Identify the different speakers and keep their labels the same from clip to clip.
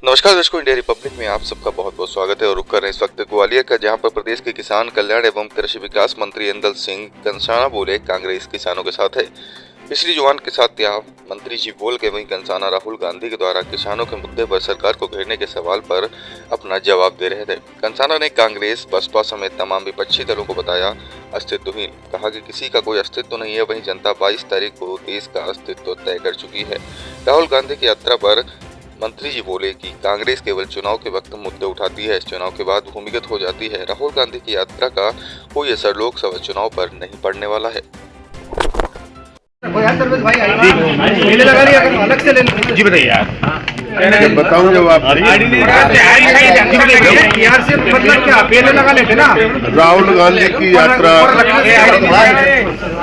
Speaker 1: नमस्कार दर्शकों, India Republic में आप सबका बहुत बहुत स्वागत है और रुक कर रहे इस वक्त ग्वालियर का, जहां पर प्रदेश के किसान कल्याण एवं कृषि विकास मंत्री इंदल सिंह कंसाना बोले कांग्रेस किसानों के साथ है। पिछली जुबान के साथ क्या मंत्री जी बोल के वहीं कंसाना राहुल गांधी के द्वारा किसानों के मुद्दे पर सरकार को घेरने के सवाल पर अपना जवाब दे रहे थे। कंसाना ने कांग्रेस, बसपा समेत तमाम विपक्षी दलों को बताया अस्तित्वहीन। कहा कि किसी का कोई अस्तित्व नहीं है, वहीं जनता 22 तारीख को देश का अस्तित्व तय कर चुकी है। राहुल गांधी की यात्रा पर मंत्री जी बोले कि कांग्रेस केवल चुनाव के वक्त मुद्दे उठाती है, चुनाव के बाद भूमिगत हो जाती है। राहुल गांधी की यात्रा का कोई असर लोकसभा चुनाव पर नहीं पड़ने वाला है।
Speaker 2: जी बताइए यार,
Speaker 3: बताऊं जब आप राहुल गांधी की यात्रा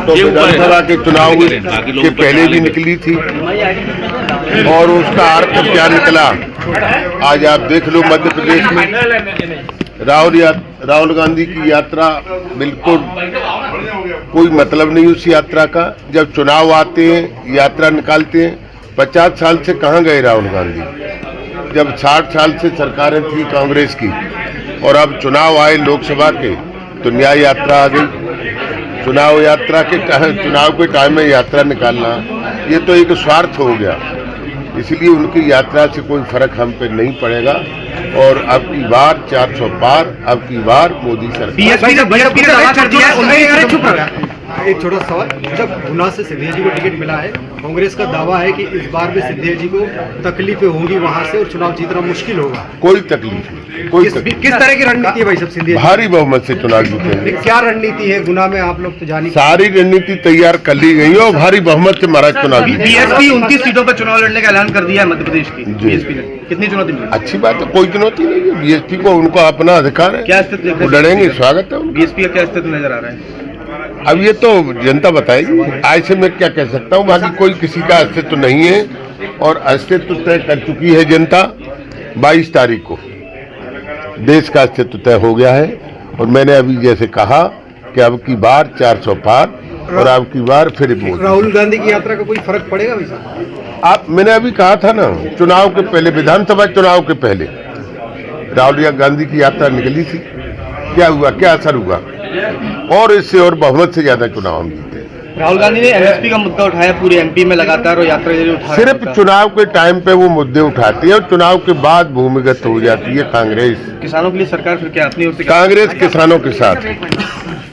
Speaker 3: तो विधानसभा के चुनाव के पहले भी निकली थी और उसका अर्थ क्या निकला आज आप देख लो। मध्य प्रदेश में राहुल गांधी की यात्रा बिल्कुल कोई मतलब नहीं उस यात्रा का। जब चुनाव आते हैं यात्रा निकालते हैं। 50 साल से कहाँ गए राहुल गांधी, जब 60 साल से सरकारें थी कांग्रेस की और अब चुनाव आए लोकसभा के तो न्याय यात्रा आ गई। चुनाव के टाइम में यात्रा निकालना ये तो एक स्वार्थ हो गया, इसलिए उनकी यात्रा से कोई फर्क हम पे नहीं पड़ेगा। और अब की बार 400 पार, अब की बार मोदी सरकार।
Speaker 4: एक छोटा सवाल, जब गुना से सिंधिया जी को टिकट मिला है, कांग्रेस का दावा है कि इस बार भी सिंधिया जी को तकलीफें होंगी वहां से और चुनाव जीतना मुश्किल होगा।
Speaker 3: कोई तकलीफ नहीं।
Speaker 4: किस तरह की रणनीति है भाई सब सिंधिया?
Speaker 3: भारी बहुमत से चुनाव जीतेंगे।
Speaker 4: क्या रणनीति है गुना में? आप लोग तो जानिए,
Speaker 3: सारी रणनीति तैयार कर ली गई है और भारी बहुमत से महाराज चुनाव जीतेंगे।
Speaker 2: बीएसपी 29 सीटों पर चुनाव लड़ने का ऐलान कर दिया है मध्य प्रदेश की बीएसपी ने। कितनी चुनौती मिली?
Speaker 3: अच्छी बात है, कोई चुनौती नहीं है। बीएसपी को उनका अपना अधिकार है,
Speaker 2: क्या अस्तित्व
Speaker 3: लड़ेंगे, स्वागत है।
Speaker 2: बीएसपी का क्या अस्तित्व नजर आ रहा है?
Speaker 3: अब ये तो जनता बताएगी। आज से मैं क्या कह सकता हूँ, बाकी कोई किसी का अस्तित्व नहीं है और अस्तित्व तय कर चुकी है जनता। 22 तारीख को देश का अस्तित्व तय हो गया है और मैंने अभी जैसे कहा कि अब की बार 400 पार और अब की बार फिर
Speaker 4: राहुल गांधी की यात्रा का कोई फर्क पड़ेगा भाई?
Speaker 3: मैंने अभी कहा था ना, चुनाव के पहले, विधानसभा चुनाव के पहले राहुल गांधी की यात्रा निकली थी। क्या हुआ, क्या असर हुआ? और इससे और बहुमत से ज्यादा चुनाव हम जीते।
Speaker 2: राहुल गांधी ने एमएसपी का मुद्दा उठाया पूरे एमपी में लगातार और यात्रा उठाया।
Speaker 3: सिर्फ चुनाव के टाइम पे वो मुद्दे उठाती है और चुनाव के बाद भूमिगत हो जाती है कांग्रेस।
Speaker 2: किसानों के लिए सरकार फिर क्या अपनी ओर से?
Speaker 3: कांग्रेस किसानों के साथ